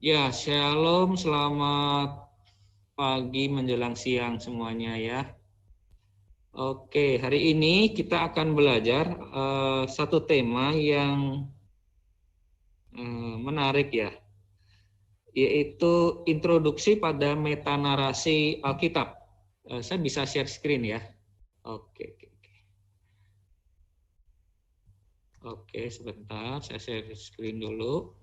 Ya, shalom, selamat pagi menjelang siang semuanya ya. Oke, hari ini kita akan belajar satu tema yang menarik ya, yaitu introduksi pada metanarasi Alkitab. Saya bisa share screen ya. Oke, oke, oke. Oke, sebentar, saya share screen dulu.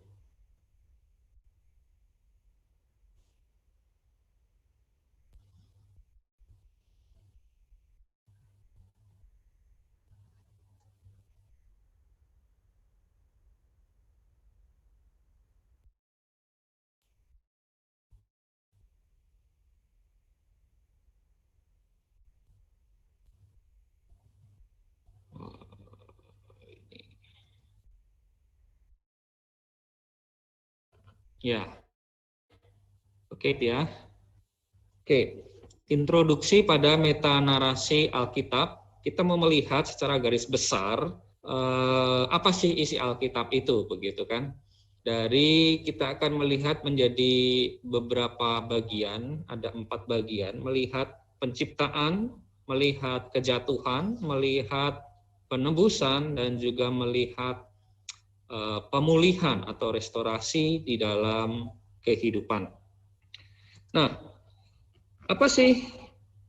Ya, oke ya. Oke, introduksi pada metanarasi Alkitab. Kita mau melihat secara garis besar apa sih isi Alkitab itu, begitu kan? Dari kita akan melihat menjadi beberapa bagian, ada 4 bagian, melihat penciptaan, melihat kejatuhan, melihat penebusan, dan juga melihat pemulihan atau restorasi di dalam kehidupan. Nah, apa sih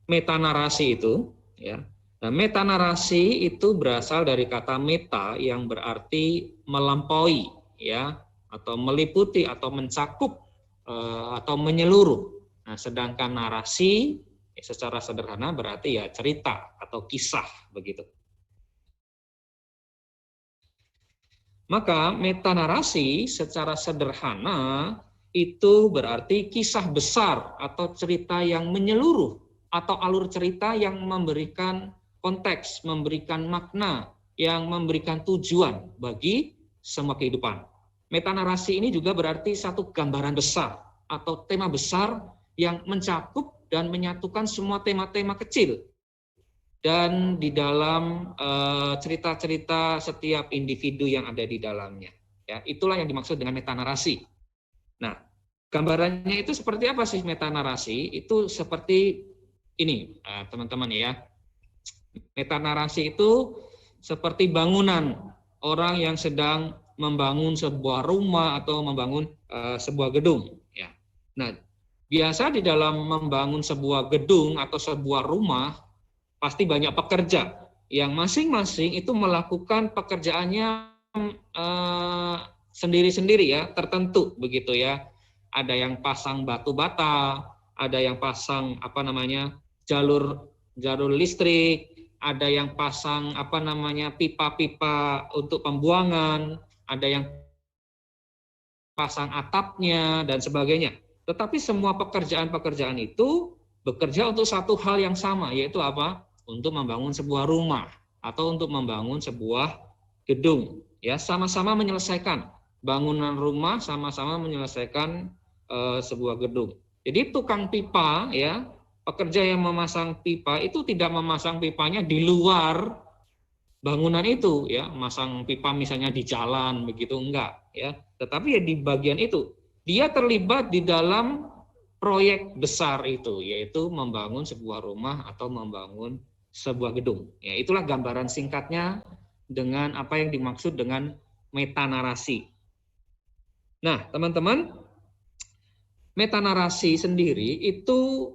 metanarasi itu? Ya. Nah, metanarasi itu berasal dari kata meta yang berarti melampaui, ya, atau meliputi atau mencakup atau menyeluruh. Nah, sedangkan narasi secara sederhana berarti ya cerita atau kisah begitu. Maka metanarasi secara sederhana itu berarti kisah besar atau cerita yang menyeluruh atau alur cerita yang memberikan konteks, memberikan makna, yang memberikan tujuan bagi semua kehidupan. Metanarasi ini juga berarti satu gambaran besar atau tema besar yang mencakup dan menyatukan semua tema-tema kecil dan di dalam cerita-cerita setiap individu yang ada di dalamnya. Ya, itulah yang dimaksud dengan metanarasi. Nah, gambarannya itu seperti apa sih metanarasi? Itu seperti ini, teman-teman ya. Metanarasi itu seperti bangunan orang yang sedang membangun sebuah rumah atau membangun sebuah gedung. Ya. Nah, biasa di dalam membangun sebuah gedung atau sebuah rumah pasti banyak pekerja yang masing-masing itu melakukan pekerjaannya sendiri-sendiri ya, tertentu begitu ya. Ada yang pasang batu bata, ada yang pasang jalur jalur listrik, ada yang pasang pipa-pipa untuk pembuangan, ada yang pasang atapnya dan sebagainya. Tetapi semua pekerjaan-pekerjaan itu bekerja untuk satu hal yang sama, yaitu apa? Untuk membangun sebuah rumah atau untuk membangun sebuah gedung. Ya, sama-sama menyelesaikan bangunan rumah, sama-sama menyelesaikan sebuah gedung. Jadi tukang pipa ya, pekerja yang memasang pipa itu tidak memasang pipanya di luar bangunan itu ya, masang pipa misalnya di jalan begitu enggak ya, tetapi ya di bagian itu dia terlibat di dalam proyek besar itu, yaitu membangun sebuah rumah atau membangun sebuah gedung ya. Itulah gambaran singkatnya dengan apa yang dimaksud dengan metanarasi. Nah, teman-teman, metanarasi sendiri itu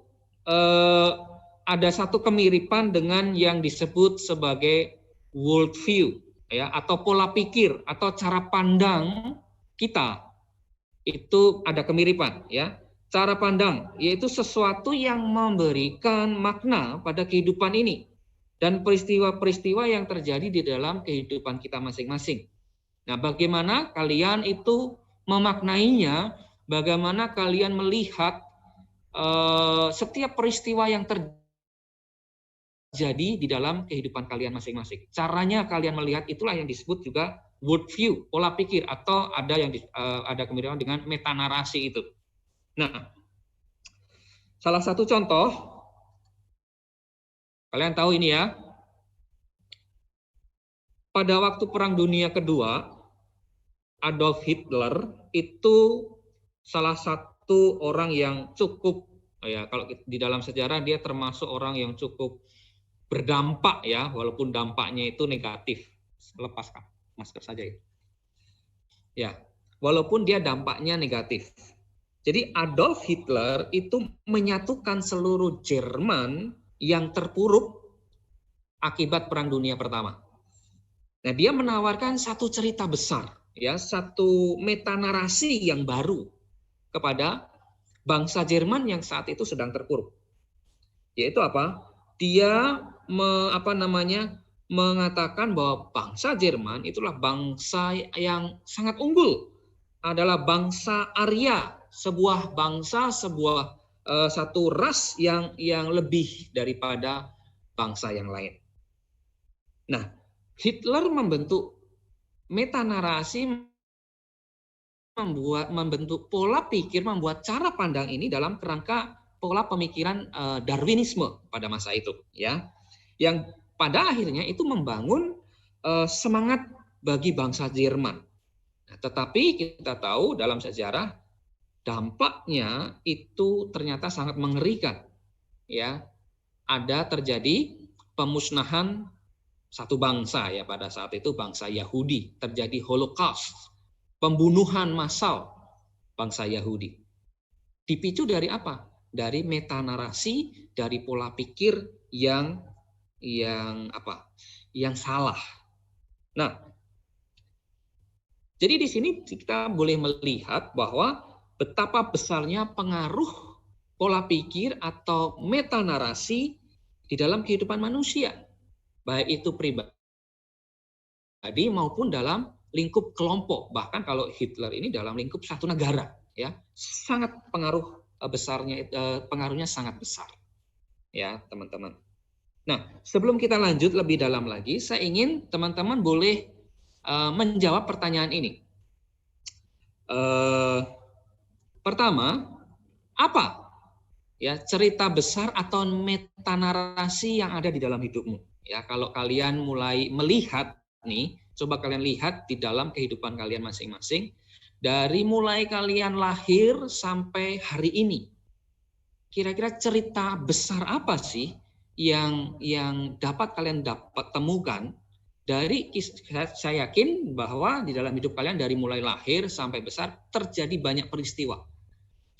ada satu kemiripan dengan yang disebut sebagai world view ya, atau pola pikir atau cara pandang kita. Itu ada kemiripan ya. Cara pandang yaitu sesuatu yang memberikan makna pada kehidupan ini dan peristiwa-peristiwa yang terjadi di dalam kehidupan kita masing-masing. Nah, bagaimana kalian itu memaknainya? Bagaimana kalian melihat setiap peristiwa yang terjadi di dalam kehidupan kalian masing-masing? Caranya kalian melihat itulah yang disebut juga world view, pola pikir, atau ada yang ada kemiripan dengan metanarasi itu. Nah, salah satu contoh, kalian tahu ini ya, pada waktu Perang Dunia Kedua, Adolf Hitler itu salah satu orang yang cukup, ya kalau di dalam sejarah dia termasuk orang yang cukup berdampak ya, walaupun dampaknya itu negatif. Lepaskan masker saja ya. Ya, walaupun dia dampaknya negatif. Jadi Adolf Hitler itu menyatukan seluruh Jerman yang terpuruk akibat Perang Dunia Pertama. Nah, dia menawarkan satu cerita besar, ya, satu metanarasi yang baru kepada bangsa Jerman yang saat itu sedang terpuruk. Yaitu apa? Dia mengatakan bahwa bangsa Jerman itulah bangsa yang sangat unggul, adalah bangsa Arya, sebuah bangsa, satu ras yang lebih daripada bangsa yang lain. Nah, Hitler membentuk metanarasi, membentuk pola pikir, membuat cara pandang ini dalam kerangka pola pemikiran Darwinisme pada masa itu, ya, yang pada akhirnya itu membangun semangat bagi bangsa Jerman. Nah, tetapi kita tahu dalam sejarah dampaknya itu ternyata sangat mengerikan, ya. Ada terjadi pemusnahan satu bangsa, ya, pada saat itu bangsa Yahudi, terjadi Holocaust, pembunuhan massal bangsa Yahudi. Dipicu dari apa? Dari metanarasi, dari pola pikir yang salah. Nah, jadi di sini kita boleh melihat bahwa betapa besarnya pengaruh pola pikir atau metanarasi di dalam kehidupan manusia, baik itu pribadi maupun dalam lingkup kelompok. Bahkan kalau Hitler ini dalam lingkup satu negara, ya, sangat pengaruhnya sangat besar, ya, teman-teman. Nah, sebelum kita lanjut lebih dalam lagi, saya ingin teman-teman boleh menjawab pertanyaan ini. Pertama, apa, ya, cerita besar atau metanarasi yang ada di dalam hidupmu? Ya, kalau kalian mulai melihat nih, coba kalian lihat di dalam kehidupan kalian masing-masing, dari mulai kalian lahir sampai hari ini. Kira-kira cerita besar apa sih yang dapat kalian temukan dari, saya yakin bahwa di dalam hidup kalian dari mulai lahir sampai besar terjadi banyak peristiwa,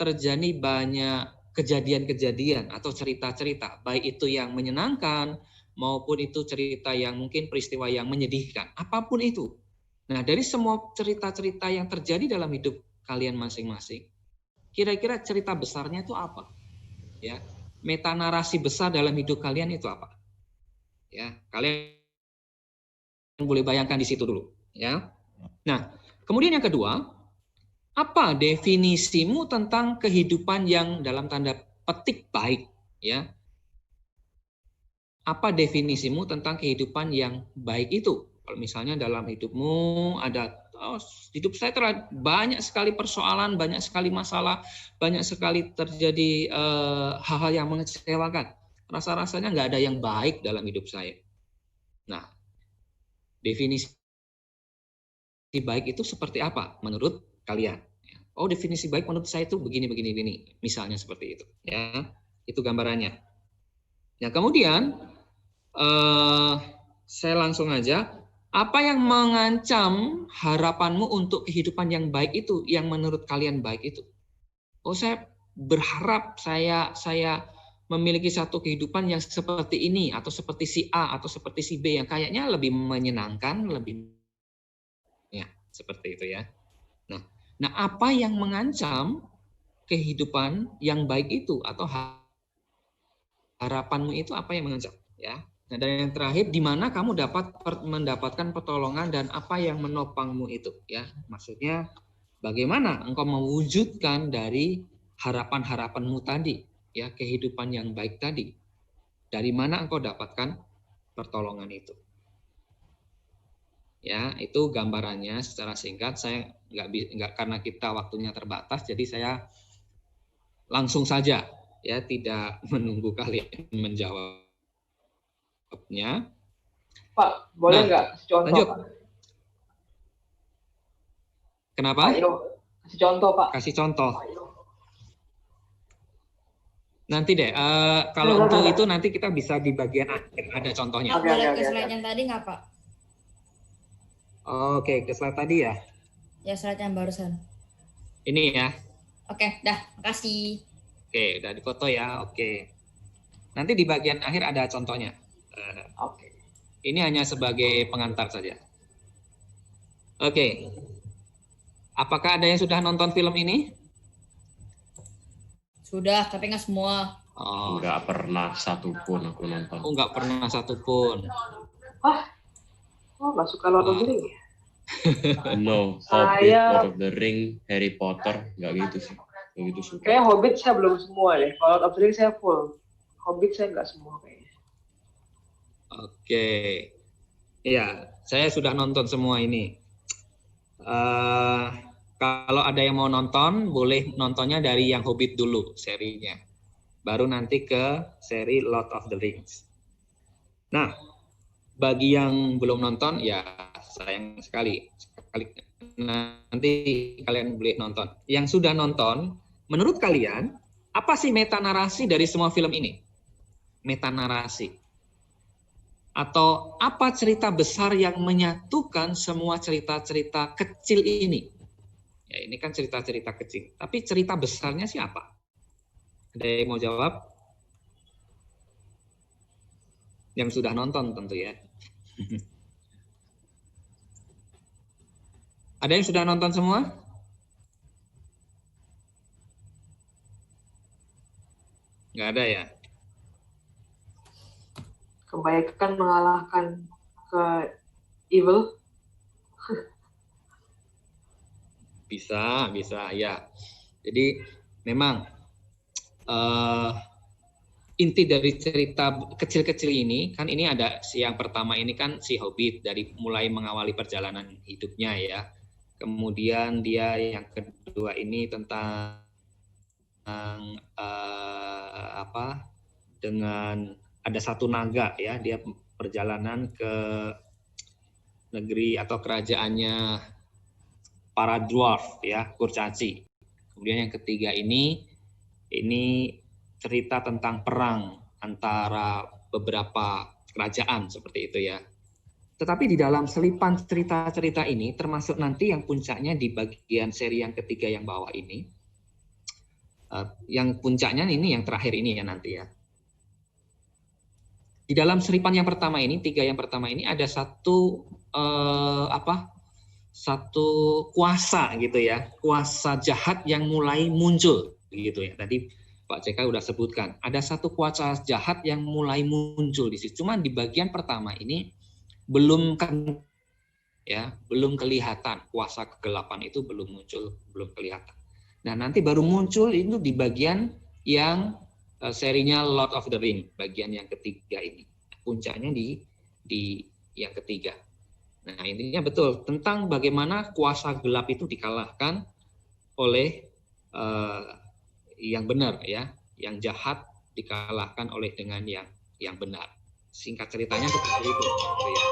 terjadi banyak kejadian-kejadian atau cerita-cerita, baik itu yang menyenangkan maupun itu cerita yang mungkin peristiwa yang menyedihkan, apapun itu. Nah, dari semua cerita-cerita yang terjadi dalam hidup kalian masing-masing, kira-kira cerita besarnya itu apa? Ya, metanarasi besar dalam hidup kalian itu apa? Ya, kalian boleh bayangkan di situ dulu, ya. Nah, kemudian yang kedua, apa definisimu tentang kehidupan yang dalam tanda petik baik, ya? Apa definisimu tentang kehidupan yang baik itu? Kalau misalnya dalam hidupmu ada, hidup saya banyak sekali persoalan, banyak sekali masalah, banyak sekali terjadi hal-hal yang mengecewakan. Rasa-rasanya nggak ada yang baik dalam hidup saya. Nah, definisi baik itu seperti apa menurut kalian? Oh, definisi baik menurut saya itu begini. Misalnya seperti itu. Ya, itu gambarannya. Nah, kemudian saya langsung aja. Apa yang mengancam harapanmu untuk kehidupan yang baik itu, yang menurut kalian baik itu? Oh, saya berharap saya memiliki satu kehidupan yang seperti ini, atau seperti si A, atau seperti si B, yang kayaknya lebih menyenangkan, ya, seperti itu ya. Nah, apa yang mengancam kehidupan yang baik itu, atau harapanmu itu apa yang mengancam? Ya. Nah, dan yang terakhir, di mana kamu dapat mendapatkan pertolongan dan apa yang menopangmu itu? Ya, maksudnya bagaimana engkau mewujudkan dari harapan-harapanmu tadi, ya, kehidupan yang baik tadi? Dari mana engkau dapatkan pertolongan itu? Ya, itu gambarannya secara singkat. Saya nggak karena kita waktunya terbatas, jadi saya langsung saja, ya, tidak menunggu kalian menjawabnya. Pak, boleh nggak contoh, lanjut. Pak? Kenapa? Kasih contoh, Pak. Kasih contoh. Nanti deh, kalau untuk itu nanti kita bisa di bagian akhir ada contohnya. Boleh ke slide yang tadi nggak, Pak? Oke, ke slide tadi ya. Ya, slide yang barusan. Ini ya. Oke, dah, makasih. Oke, udah difoto ya. Oke. Nanti di bagian akhir ada contohnya. Oke. Ini hanya sebagai pengantar saja. Oke. Apakah ada yang sudah nonton film ini? Sudah, tapi nggak semua. Oh, Nggak pernah satupun aku nonton. nggak pernah satupun. Nggak suka Lord of the Rings ya? No, Hobbit, Saya- Lord of the Ring, Harry Potter, nggak gitu sih. Nggak gitu suka. Kayak Hobbit saya belum semua deh. Kalau Lord of the Rings saya full. Hobbit saya nggak semua kayaknya. Oke. Iya, saya sudah nonton semua ini. Kalau ada yang mau nonton, boleh nontonnya dari yang Hobbit dulu serinya. Baru nanti ke seri Lord of the Rings. Nah, bagi yang belum nonton, ya sayang sekali. Nanti kalian boleh nonton. Yang sudah nonton, menurut kalian, apa sih meta narasi dari semua film ini? Meta narasi. Atau apa cerita besar yang menyatukan semua cerita-cerita kecil ini? Ya, ini kan cerita-cerita kecil. Tapi cerita besarnya siapa? Ada yang mau jawab? Yang sudah nonton tentu ya. Ada yang sudah nonton semua? Nggak ada ya? Kebaikan mengalahkan ke evil. Bisa ya. Jadi memang inti dari cerita kecil-kecil ini kan ini ada yang pertama ini kan si Hobbit dari mulai mengawali perjalanan hidupnya ya. Kemudian dia yang kedua ini tentang dengan ada satu naga ya, dia perjalanan ke negeri atau kerajaannya para dwarf ya, kurcaci. Kemudian yang ketiga ini cerita tentang perang antara beberapa kerajaan seperti itu ya. Tetapi di dalam selipan cerita-cerita ini termasuk nanti yang puncaknya di bagian seri yang ketiga yang bawah ini. Yang puncaknya ini yang terakhir ini ya nanti ya. Di dalam selipan yang pertama ini, tiga yang pertama ini ada satu satu kuasa gitu ya, kuasa jahat yang mulai muncul gitu ya. Tadi Pak CK udah sebutkan, ada satu kuasa jahat yang mulai muncul di situ. Cuman di bagian pertama ini belum kelihatan, kuasa kegelapan itu belum muncul, belum kelihatan. Nah, nanti baru muncul itu di bagian yang serinya Lord of the Ring, bagian yang ketiga ini. Puncaknya di yang ketiga. Nah, intinya betul tentang bagaimana kuasa gelap itu dikalahkan oleh yang benar ya, yang jahat dikalahkan oleh dengan yang benar. Singkat ceritanya seperti itu. Ya.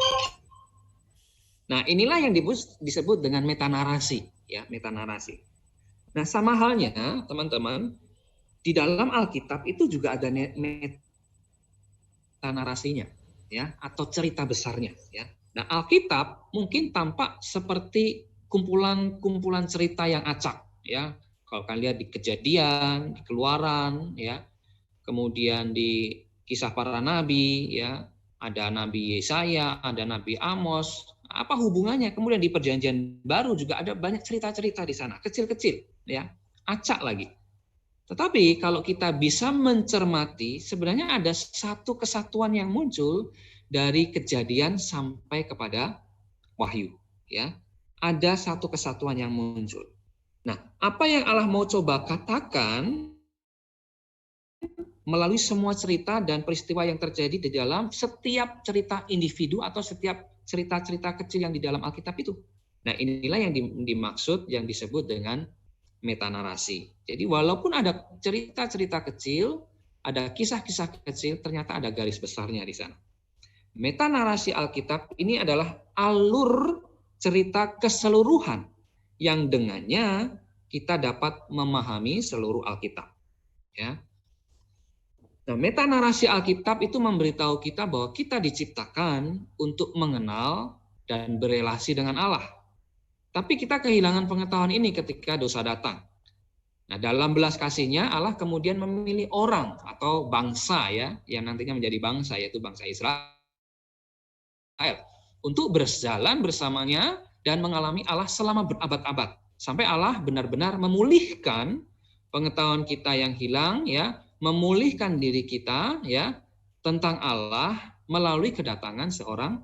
Nah, inilah yang disebut dengan metanarasi ya, metanarasi. Nah, sama halnya teman-teman, di dalam Alkitab itu juga ada metanarasinya ya, atau cerita besarnya ya. Nah, Alkitab mungkin tampak seperti kumpulan-kumpulan cerita yang acak ya. Kalau kalian lihat di Kejadian, di Keluaran ya. Kemudian di Kisah Para Nabi ya, ada Nabi Yesaya, ada Nabi Amos. Apa hubungannya? Kemudian di Perjanjian Baru juga ada banyak cerita-cerita di sana, kecil-kecil ya, acak lagi. Tetapi kalau kita bisa mencermati, sebenarnya ada satu kesatuan yang muncul dari Kejadian sampai kepada Wahyu ya. Ada satu kesatuan yang muncul. Nah, apa yang Allah mau coba katakan melalui semua cerita dan peristiwa yang terjadi di dalam setiap cerita individu atau setiap cerita-cerita kecil yang di dalam Alkitab itu. Nah, inilah yang dimaksud, yang disebut dengan metanarasi. Jadi walaupun ada cerita-cerita kecil, ada kisah-kisah kecil, ternyata ada garis besarnya di sana. Metanarasi Alkitab ini adalah alur cerita keseluruhan yang dengannya kita dapat memahami seluruh Alkitab. Ya. Nah, metanarasi Alkitab itu memberitahu kita bahwa kita diciptakan untuk mengenal dan berelasi dengan Allah. Tapi kita kehilangan pengetahuan ini ketika dosa datang. Nah, dalam belas kasihnya Allah kemudian memilih orang atau bangsa ya, yang nantinya menjadi bangsa, yaitu bangsa Israel, untuk berjalan bersamanya dan mengalami Allah selama berabad-abad. Sampai Allah benar-benar memulihkan pengetahuan kita yang hilang, ya, memulihkan diri kita ya tentang Allah melalui kedatangan seorang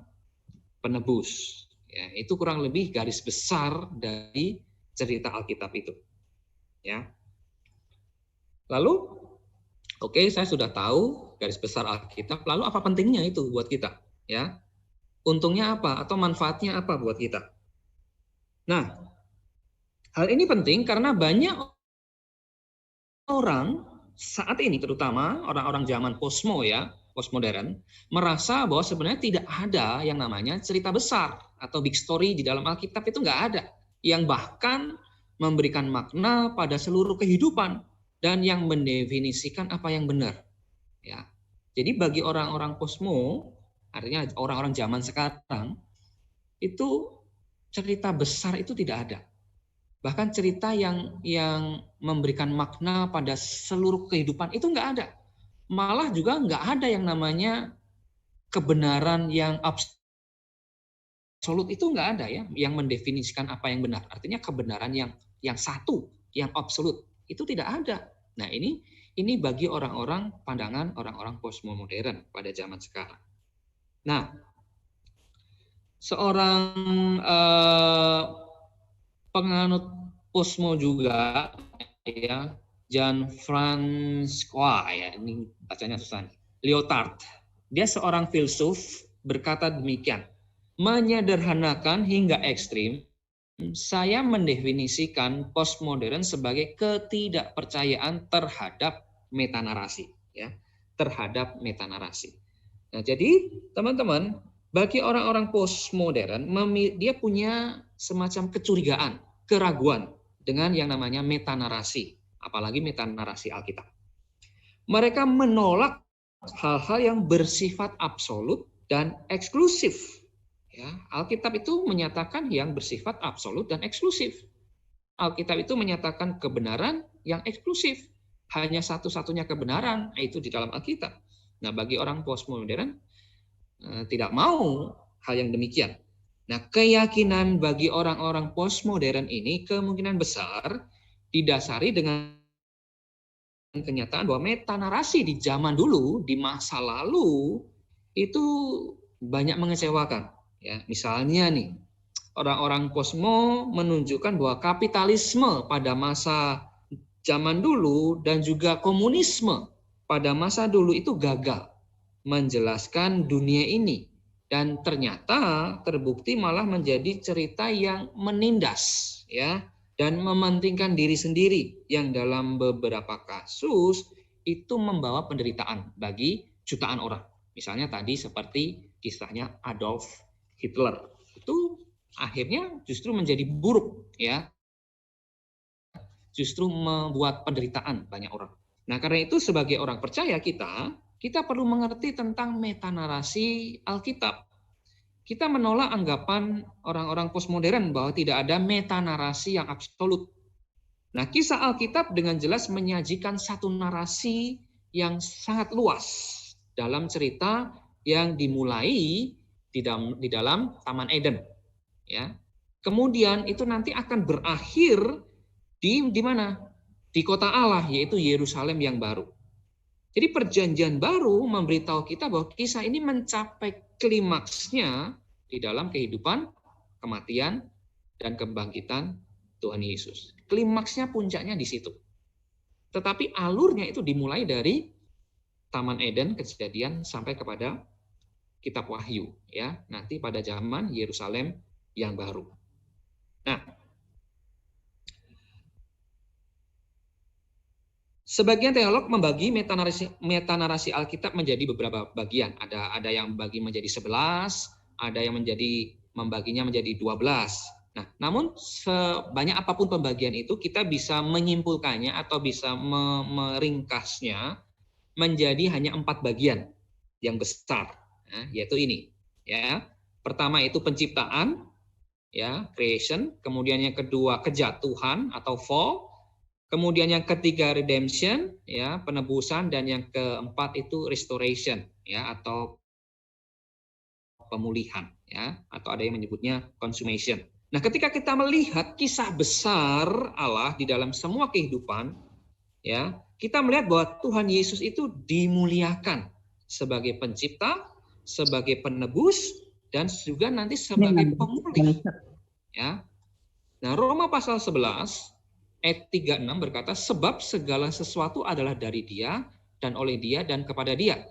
penebus. Ya, itu kurang lebih garis besar dari cerita Alkitab itu. Ya. Lalu, oke, saya sudah tahu garis besar Alkitab. Lalu apa pentingnya itu buat kita? Ya, untungnya apa atau manfaatnya apa buat kita? Nah, hal ini penting karena banyak orang saat ini, terutama orang-orang zaman postmodern, merasa bahwa sebenarnya tidak ada yang namanya cerita besar atau big story di dalam Alkitab. Itu nggak ada. Yang bahkan memberikan makna pada seluruh kehidupan dan yang mendefinisikan apa yang benar. Ya. Jadi bagi orang-orang posmo, artinya orang-orang zaman sekarang, itu cerita besar itu tidak ada. Bahkan cerita yang memberikan makna pada seluruh kehidupan itu nggak ada. Malah juga nggak ada yang namanya kebenaran yang absolut, itu nggak ada ya, yang mendefinisikan apa yang benar. Artinya kebenaran yang satu, yang absolut, itu tidak ada. Nah, ini bagi orang-orang pandangan orang-orang postmodern pada zaman sekarang. Nah, seorang penganut posmo juga ya, Jean-François ya, ini bacanya susah nih, Lyotard. Dia seorang filsuf berkata demikian, menyederhanakan hingga ekstrim, saya mendefinisikan postmodern sebagai ketidakpercayaan terhadap metanarasi, ya, terhadap metanarasi. Nah, jadi teman-teman, bagi orang-orang postmodern, dia punya semacam kecurigaan, keraguan dengan yang namanya metanarasi, apalagi metanarasi Alkitab. Mereka menolak hal-hal yang bersifat absolut dan eksklusif. Ya, Alkitab itu menyatakan yang bersifat absolut dan eksklusif. Alkitab itu menyatakan kebenaran yang eksklusif. Hanya satu-satunya kebenaran, yaitu di dalam Alkitab. Nah, bagi orang postmodern tidak mau hal yang demikian. Nah, keyakinan bagi orang-orang postmodern ini kemungkinan besar didasari dengan kenyataan bahwa metanarasi di zaman dulu, di masa lalu, itu banyak mengecewakan. Ya, misalnya nih, orang-orang posmo menunjukkan bahwa kapitalisme pada masa zaman dulu dan juga komunisme pada masa dulu itu gagal menjelaskan dunia ini, dan ternyata terbukti malah menjadi cerita yang menindas ya dan mementingkan diri sendiri yang dalam beberapa kasus itu membawa penderitaan bagi jutaan orang. Misalnya tadi seperti kisahnya Adolf Hitler, itu akhirnya justru menjadi buruk ya, justru membuat penderitaan banyak orang. Nah, karena itu sebagai orang percaya kita perlu mengerti tentang metanarasi Alkitab. Kita menolak anggapan orang-orang postmodern bahwa tidak ada metanarasi yang absolut. Nah, kisah Alkitab dengan jelas menyajikan satu narasi yang sangat luas dalam cerita yang dimulai di dalam Taman Eden, ya. Kemudian itu nanti akan berakhir di mana? Di kota Allah, yaitu Yerusalem yang baru. Jadi perjanjian baru memberitahu kita bahwa kisah ini mencapai klimaksnya di dalam kehidupan, kematian, dan kebangkitan Tuhan Yesus. Klimaksnya, puncaknya di situ. Tetapi alurnya itu dimulai dari Taman Eden, Kejadian, sampai kepada Kitab Wahyu, ya, nanti pada zaman Yerusalem yang baru. Nah, sebagian teolog membagi metanarasi Alkitab menjadi beberapa bagian. Ada yang membagi menjadi 11, ada yang membaginya menjadi 12. Nah, namun sebanyak apapun pembagian itu, kita bisa menyimpulkannya atau bisa meringkasnya menjadi hanya 4 bagian yang besar, yaitu ini. Ya, pertama itu penciptaan, ya, creation. Kemudian yang kedua kejatuhan atau fall. Kemudian yang ketiga redemption, ya, penebusan, dan yang keempat itu restoration, ya, atau pemulihan, ya, atau ada yang menyebutnya consummation. Nah, ketika kita melihat kisah besar Allah di dalam semua kehidupan, ya, kita melihat bahwa Tuhan Yesus itu dimuliakan sebagai pencipta, sebagai penebus, dan juga nanti sebagai pemulih, ya. Nah, Roma pasal 11 ayat 36 berkata, sebab segala sesuatu adalah dari Dia dan oleh Dia dan kepada Dia.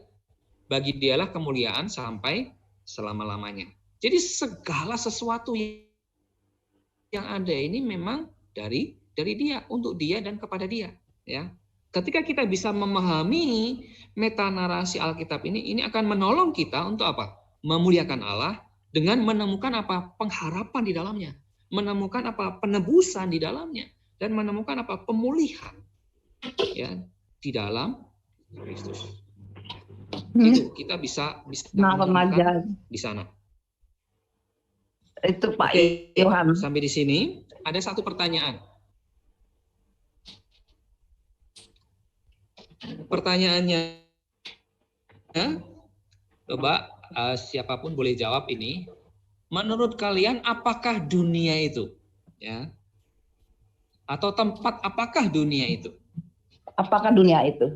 Bagi Dialah kemuliaan sampai selama-lamanya. Jadi segala sesuatu yang ada ini memang dari Dia, untuk Dia dan kepada Dia, ya. Ketika kita bisa memahami metanarasi Alkitab ini akan menolong kita untuk apa? Memuliakan Allah dengan menemukan apa? Pengharapan di dalamnya, menemukan apa? Penebusan di dalamnya, dan menemukan apa? Pemulihan, ya, di dalam Kristus. Itu kita bisa menemukan di sana. Itu Pak Oke, Yohan. sampai di sini ada satu pertanyaan. Pertanyaannya, coba siapapun boleh jawab ini. Menurut kalian apakah dunia itu, ya, atau tempat apakah dunia itu? Apakah dunia itu?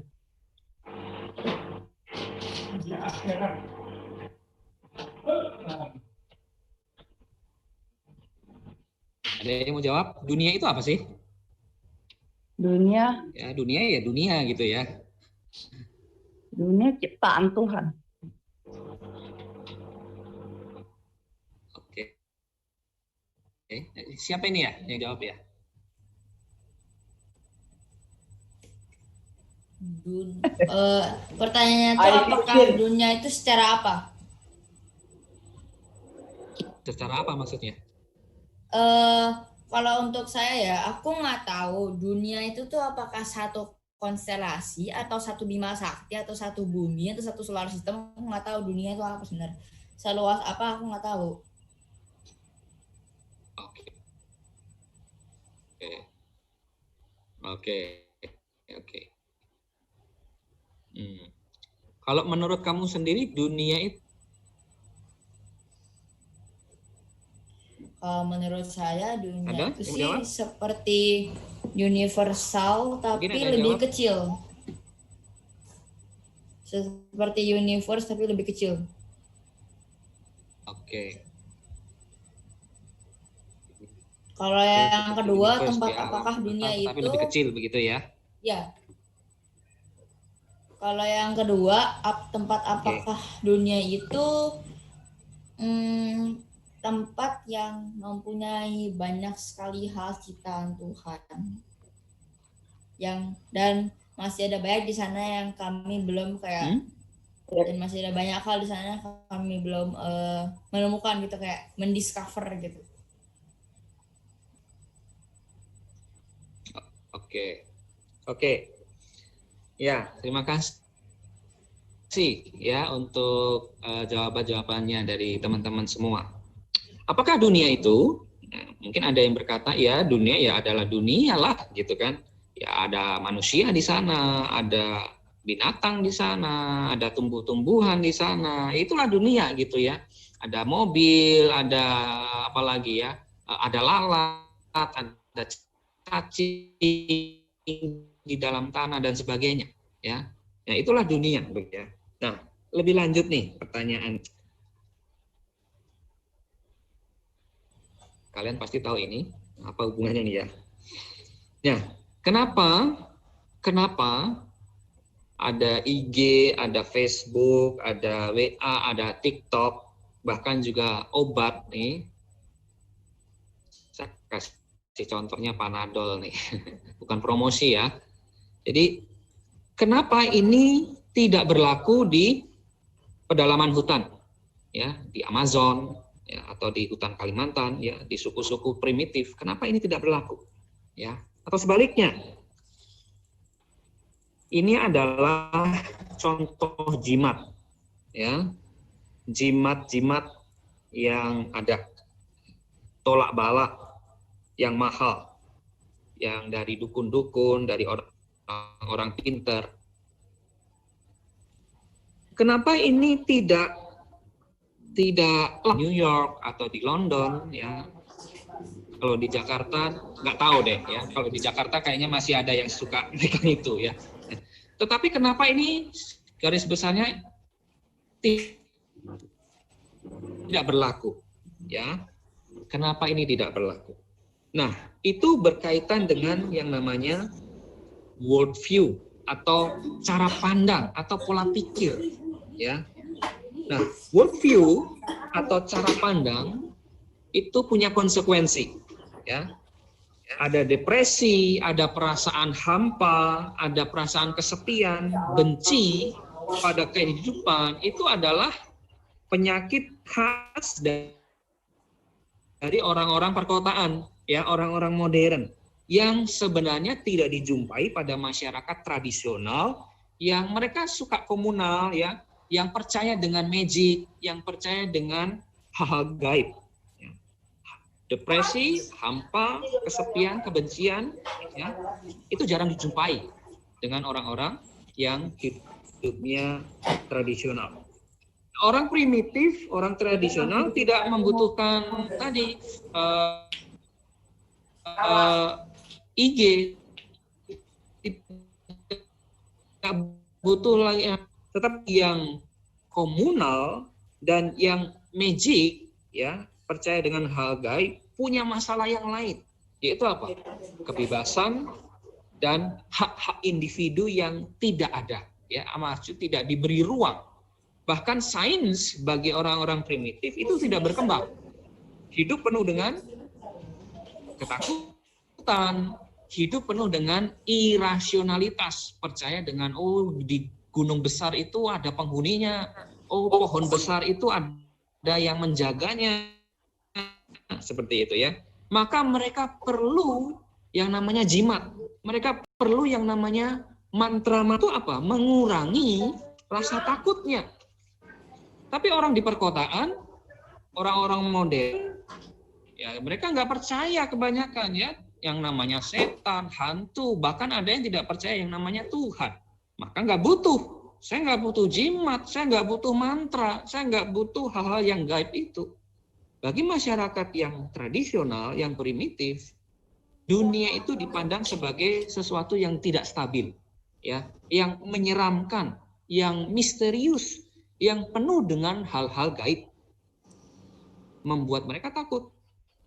Ada yang mau jawab? Dunia itu apa sih? Dunia, Ya, dunia ya dunia gitu ya. dunia ciptaan Tuhan. Oke. Oke. Siapa ini ya yang jawab ya? Pertanyaannya itu apakah dunia itu secara apa? Secara apa maksudnya? Kalau untuk saya ya, aku nggak tahu dunia itu tuh apakah satu konstelasi atau satu bima sakti atau satu bumi atau satu solar system. Aku nggak tahu dunia itu apa sebenarnya. Seluas apa aku nggak tahu. Oke. Oke. Oke. Kalau menurut kamu sendiri dunia itu? Menurut saya dunia Ada itu yang sih jawab? seperti universal tapi Mungkin ada yang lebih jawab. kecil. Seperti universe tapi lebih kecil. Oke. Kalau yang kedua, Universe, tempat ya, apakah dunia tapi itu? lebih kecil begitu ya? Ya. Kalau yang kedua, tempat apakah dunia itu tempat yang mempunyai banyak sekali hal ciptaan Tuhan, dan masih ada banyak di sana yang kami belum dan masih ada banyak hal di sana yang kami belum menemukan gitu, kayak mendiscover gitu. Oke. Ya, terima kasih ya untuk jawaban-jawabannya dari teman-teman semua. Apakah dunia itu? Mungkin ada yang berkata ya dunia ya adalah dunia lah gitu kan. Ya ada manusia di sana, ada binatang di sana, ada tumbuh-tumbuhan di sana. Itulah dunia gitu ya. Ada mobil, ada apa lagi ya? Ada lalat, ada cacing di dalam tanah dan sebagainya ya. Ya itulah dunia ya. Nah, lebih lanjut nih pertanyaan. Kalian pasti tahu ini apa hubungannya nih ya. Nah, kenapa ada IG, ada Facebook, ada WA, ada TikTok, bahkan juga obat nih. Saya kasih contohnya Panadol nih. Bukan promosi ya. Jadi kenapa ini tidak berlaku di pedalaman hutan? Ya, di Amazon, ya, atau di hutan Kalimantan, ya, di suku-suku primitif, kenapa ini tidak berlaku? Ya, atau sebaliknya, ini adalah contoh jimat, ya, jimat-jimat yang ada tolak balak yang mahal, yang dari dukun-dukun, dari orang pintar. Kenapa ini tidak New York atau di London, ya? Kalau di Jakarta nggak tahu deh, ya. Kalau di Jakarta kayaknya masih ada yang suka megang itu, ya. Tetapi kenapa ini garis besarnya tidak berlaku, ya? Kenapa ini tidak berlaku? Nah, itu berkaitan dengan yang namanya world view atau cara pandang atau pola pikir, ya. Nah, world view atau cara pandang itu punya konsekuensi, ya. Ada depresi, ada perasaan hampa, ada perasaan kesepian, benci pada kehidupan, itu adalah penyakit khas dari orang-orang perkotaan, ya, orang-orang modern yang sebenarnya tidak dijumpai pada masyarakat tradisional yang mereka suka komunal, ya, yang percaya dengan magic, yang percaya dengan hal-hal gaib. Ya. Depresi, hampa, kesepian, kebencian, ya, itu jarang dijumpai dengan orang-orang yang hidupnya tradisional. Orang primitif, orang tradisional tidak membutuhkan tadi IG, tidak butuh lagi, tetapi yang komunal dan yang magic, ya, percaya dengan hal gaib, punya masalah yang lain, yaitu apa? Kebebasan dan hak-hak individu yang tidak ada, ya, maksud tidak diberi ruang. Bahkan sains bagi orang-orang primitif itu tidak berkembang. Hidup penuh dengan ketakutan, hidup penuh dengan irasionalitas, percaya dengan di gunung besar itu ada penghuninya, pohon besar itu ada yang menjaganya, seperti itu, ya. Maka mereka perlu yang namanya jimat, mereka perlu yang namanya mantra. Itu apa? Mengurangi rasa takutnya. Tapi orang di perkotaan, orang-orang modern, ya, mereka nggak percaya kebanyakan, ya, yang namanya setan, hantu, bahkan ada yang tidak percaya yang namanya Tuhan. Maka nggak butuh, saya nggak butuh jimat, saya nggak butuh mantra, saya nggak butuh hal-hal yang gaib itu. Bagi masyarakat yang tradisional, yang primitif, dunia itu dipandang sebagai sesuatu yang tidak stabil, ya, yang menyeramkan, yang misterius, yang penuh dengan hal-hal gaib, membuat mereka takut.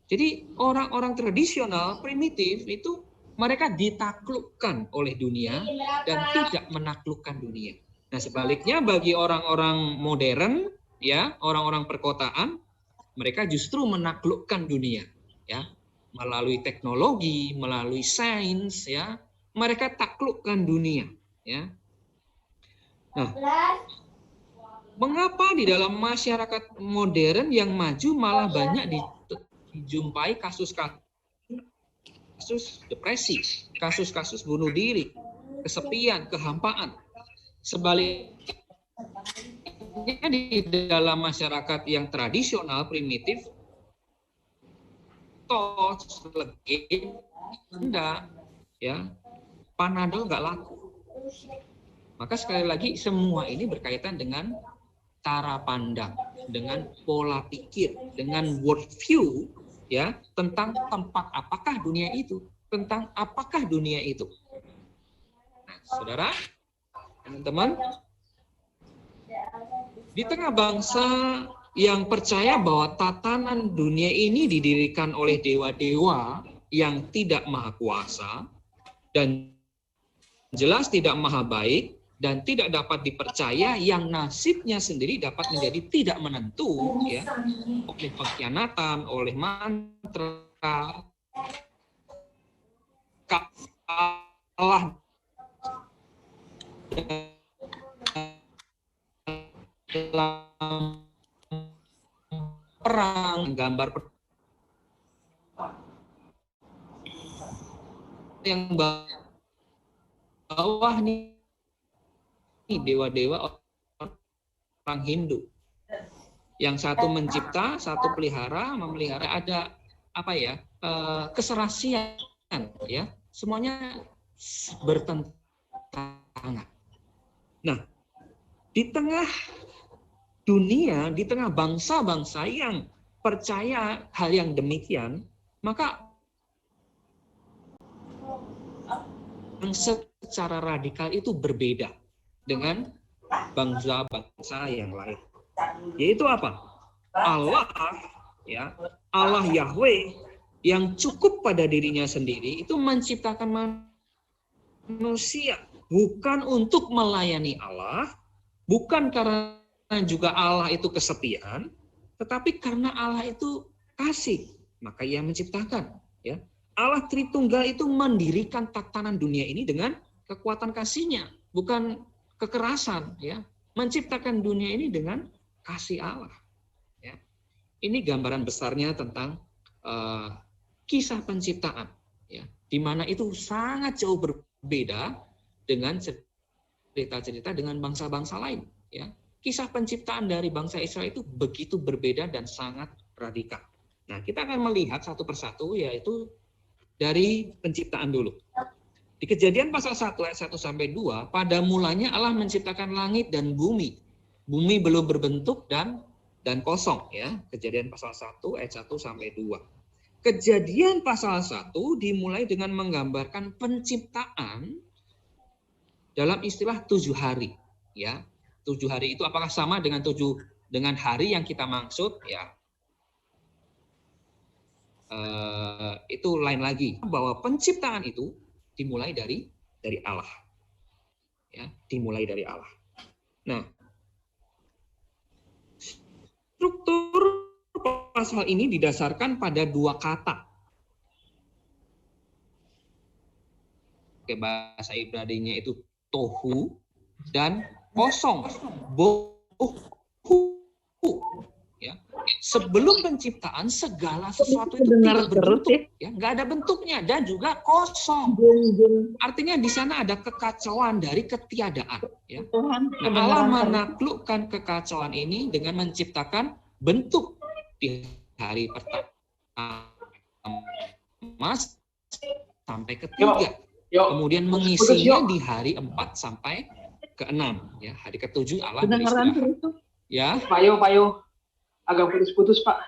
Jadi orang-orang tradisional, primitif itu mereka ditaklukkan oleh dunia dan tidak menaklukkan dunia. Nah, sebaliknya bagi orang-orang modern, ya, orang-orang perkotaan, mereka justru menaklukkan dunia, ya, melalui teknologi, melalui sains, ya, mereka taklukkan dunia, ya. Nah, mengapa di dalam masyarakat modern yang maju malah banyak dijumpai kasus-kasus depresi, kasus-kasus bunuh diri, kesepian, kehampaan. Sebaliknya di dalam masyarakat yang tradisional, primitif, tos, legenda, ya, Panadol nggak laku. Maka sekali lagi semua ini berkaitan dengan cara pandang, dengan pola pikir, dengan world view, ya, tentang tempat apakah dunia itu, tentang apakah dunia itu. Nah, saudara, teman-teman, di tengah bangsa yang percaya bahwa tatanan dunia ini didirikan oleh dewa-dewa yang tidak maha kuasa dan jelas tidak maha baik dan tidak dapat dipercaya, yang nasibnya sendiri dapat menjadi tidak menentu, ya, oleh pengkhianatan, oleh mantra, kalah dalam perang, gambar yang bawah nih dewa-dewa orang Hindu. Yang satu mencipta, satu pelihara, memelihara, ada apa ya? Keserasian ya. Semuanya bertentangan. Nah, di tengah dunia, di tengah bangsa-bangsa yang percaya hal yang demikian, maka yang secara radikal itu berbeda dengan bangsa-bangsa yang lain. Yaitu apa? Allah, ya, Allah Yahweh yang cukup pada dirinya sendiri itu menciptakan manusia bukan untuk melayani Allah, bukan karena juga Allah itu kesepian, tetapi karena Allah itu kasih, maka Ia menciptakan, ya. Allah Tritunggal itu mendirikan tatanan dunia ini dengan kekuatan kasih-Nya, bukan kekerasan, ya. Menciptakan dunia ini dengan kasih Allah, ya. Ini gambaran besarnya tentang kisah penciptaan, ya, di mana itu sangat jauh berbeda dengan cerita-cerita dengan bangsa-bangsa lain, ya. Kisah penciptaan dari bangsa Israel itu begitu berbeda dan sangat radikal. Nah, kita akan melihat satu persatu, yaitu dari penciptaan dulu. Di Kejadian pasal 1 ayat 1 sampai 2, pada mulanya Allah menciptakan langit dan bumi. Bumi belum berbentuk dan kosong, ya. Kejadian pasal 1 ayat 1 sampai 2. Kejadian pasal 1 dimulai dengan menggambarkan penciptaan dalam istilah 7 hari, ya. 7 hari itu apakah sama dengan hari yang kita maksud, ya. Itu lain lagi, bahwa penciptaan itu dimulai dari Allah, ya, dimulai dari Allah. Nah, struktur pasal ini didasarkan pada 2 kata. Oke, bahasa Ibrani-nya itu tohu dan kosong, bohu, ya. Sebelum penciptaan segala sesuatu itu tidak berbentuk, ya, nggak ada bentuknya dan juga kosong. Artinya di sana ada kekacauan dari ketiadaan, ya. Nah, Allah menaklukkan kekacauan ini dengan menciptakan bentuk di hari pertama sampai ketiga, kemudian mengisinya di hari 4 sampai ke-6, ya. Hari ke-7 Allah beristirahat, ya. Payo. Agak putus-putus, Pak.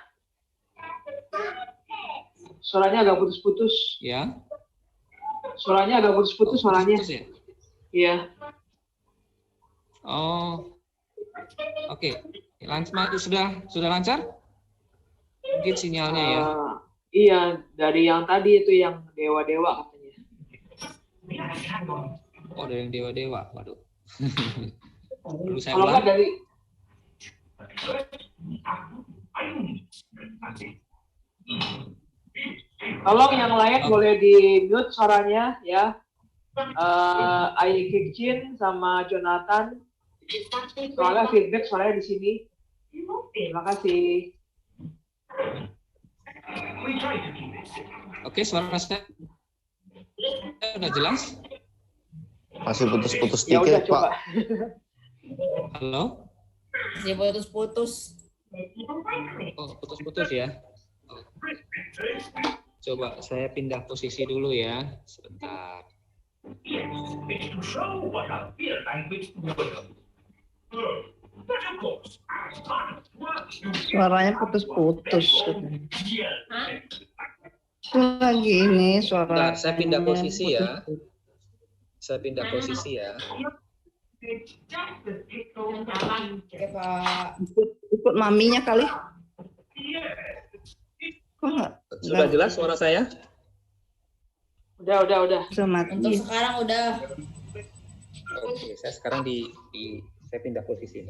Suaranya agak putus-putus. Ya. Suaranya agak putus-putus, suaranya. Putus, ya? Iya. Oh. Oke. Sudah lancar? Mungkin sinyalnya, ya. Iya, dari yang tadi itu yang dewa-dewa katanya. Oh, dari yang dewa-dewa. Waduh. Perlu saya Kalau ulang. nggak dari tolong yang lain boleh di mute suaranya, ya. Ai Kikchin sama Jonathan. Soalnya feedback suaranya di sini. Terima kasih. Oke, suara saya udah jelas? Masih putus-putus Ya udah, dikit, coba. Pak. Halo? Masih putus-putus. Oh, putus-putus, ya. Oh. Coba saya pindah posisi dulu, ya. Sebentar. Suaranya putus-putus. Lagi ini suara. Bentar, saya pindah posisi, ya. Saya pindah posisi, ya. Oke, Pak. Ikut maminya kali. Kok nggak? Sudah jelas suara saya? Udah. Bisa mati. Untuk sekarang udah. Oke, saya sekarang saya pindah posisi.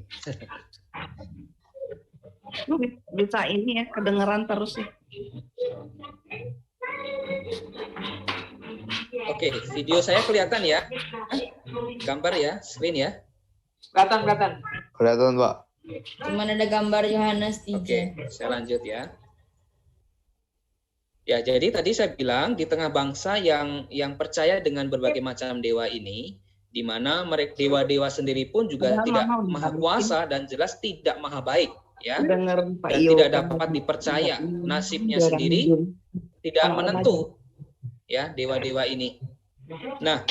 Lu bisa ini ya, kedengeran terus ya. Oke, video saya kelihatan, ya? Gambar, ya? Screen, ya? Kelihatan. Kelihatan, Pak. Cuman ada gambar Yohanes 3. Oke, saya lanjut, ya. Ya, jadi tadi saya bilang di tengah bangsa yang percaya dengan berbagai macam dewa ini, di mana mereka dewa-dewa sendiri pun juga Padahal tidak Mama udah maha balikin. kuasa dan jelas tidak maha baik, ya, Denger Pak dan Iyo tidak kan dapat dipercaya. Nasibnya orang sendiri Jum. tidak Kalau menentu, ya, dewa-dewa ini. Nah,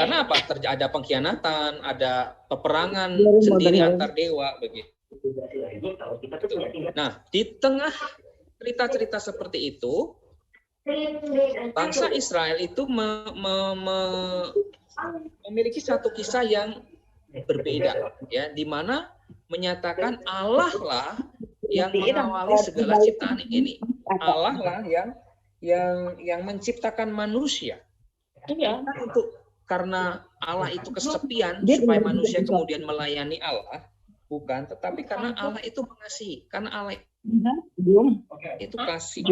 karena apa? Ada pengkhianatan, ada peperangan sendiri antar dewa, begitu. Nah, di tengah cerita-cerita seperti itu, bangsa Israel itu memiliki satu kisah yang berbeda, ya, di mana menyatakan Allah lah yang mengawali segala ciptaan ini. Allah lah yang menciptakan manusia. Iya. Bukan karena Allah itu kesepian supaya manusia kemudian melayani Allah, bukan, tetapi karena Allah itu mengasihi, karena Allah itu kasih.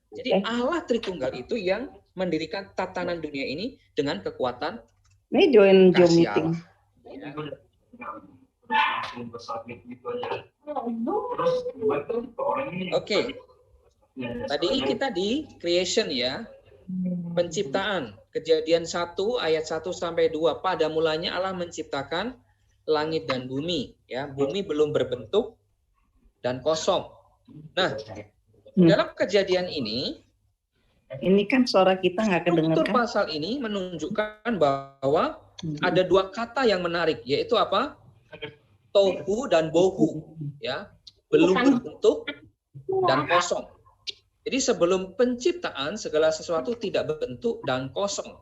Jadi Allah Tritunggal itu yang mendirikan tatanan dunia ini dengan kekuatan Ini join Zoom kasih meeting. Allah. Oke. Tadi kita di creation, ya. Penciptaan. Kejadian 1 ayat 1 sampai 2. Pada mulanya Allah menciptakan langit dan bumi, ya. Bumi belum berbentuk dan kosong. Nah, dalam kejadian ini kan suara kita nggak struktur kedengeran. pasal ini menunjukkan bahwa ada dua kata yang menarik, yaitu apa? Tohu dan bohu, ya. Belum berbentuk dan kosong. Jadi sebelum penciptaan segala sesuatu tidak berbentuk dan kosong.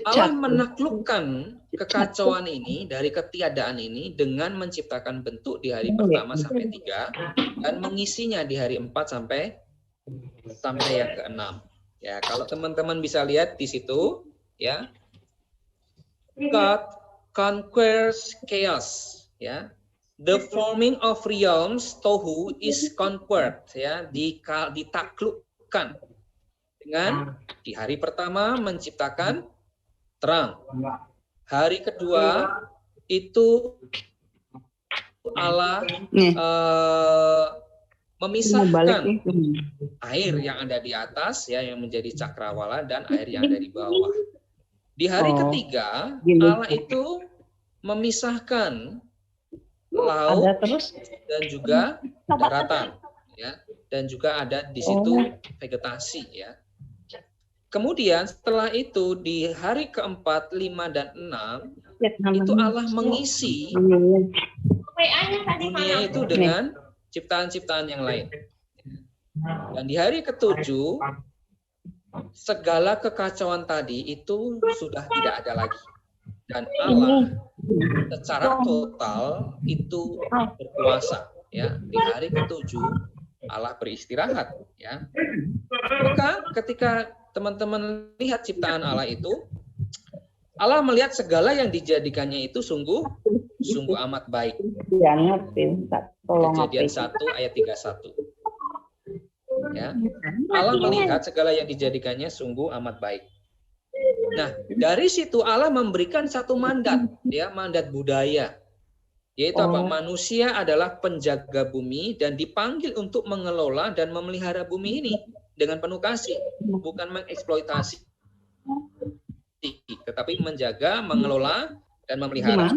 Allah menaklukkan kekacauan ini dari ketiadaan ini dengan menciptakan bentuk di hari pertama sampai 3 dan mengisinya di hari 4 sampai yang ke-6. Ya, kalau teman-teman bisa lihat di situ, ya. God conquers chaos, ya. The forming of realms, tohu, is conquered, ya, ditaklukkan dengan di hari pertama menciptakan terang. Hari kedua itu Allah memisahkan air yang ada di atas, ya, yang menjadi cakrawala, dan air yang ada di bawah. Di hari ketiga Allah itu memisahkan laut dan juga daratan, ya, dan juga ada di situ vegetasi, ya. Kemudian setelah itu di hari keempat, 5 dan 6 itu Allah mengisi dunia itu dengan ciptaan-ciptaan yang lain. Dan di hari ketujuh segala kekacauan tadi itu sudah tidak ada lagi. Dan Allah secara total itu berkuasa, ya. Di hari ketujuh Allah beristirahat, ya. Maka ketika teman-teman lihat ciptaan Allah itu, Allah melihat segala yang dijadikannya itu sungguh amat baik. Kejadian 1 ayat 31. Ya. Allah melihat segala yang dijadikannya sungguh amat baik. Nah, dari situ Allah memberikan satu mandat, ya, mandat budaya. Yaitu apa? Manusia adalah penjaga bumi dan dipanggil untuk mengelola dan memelihara bumi ini dengan penuh kasih, bukan mengeksploitasi, tetapi menjaga, mengelola, dan memelihara.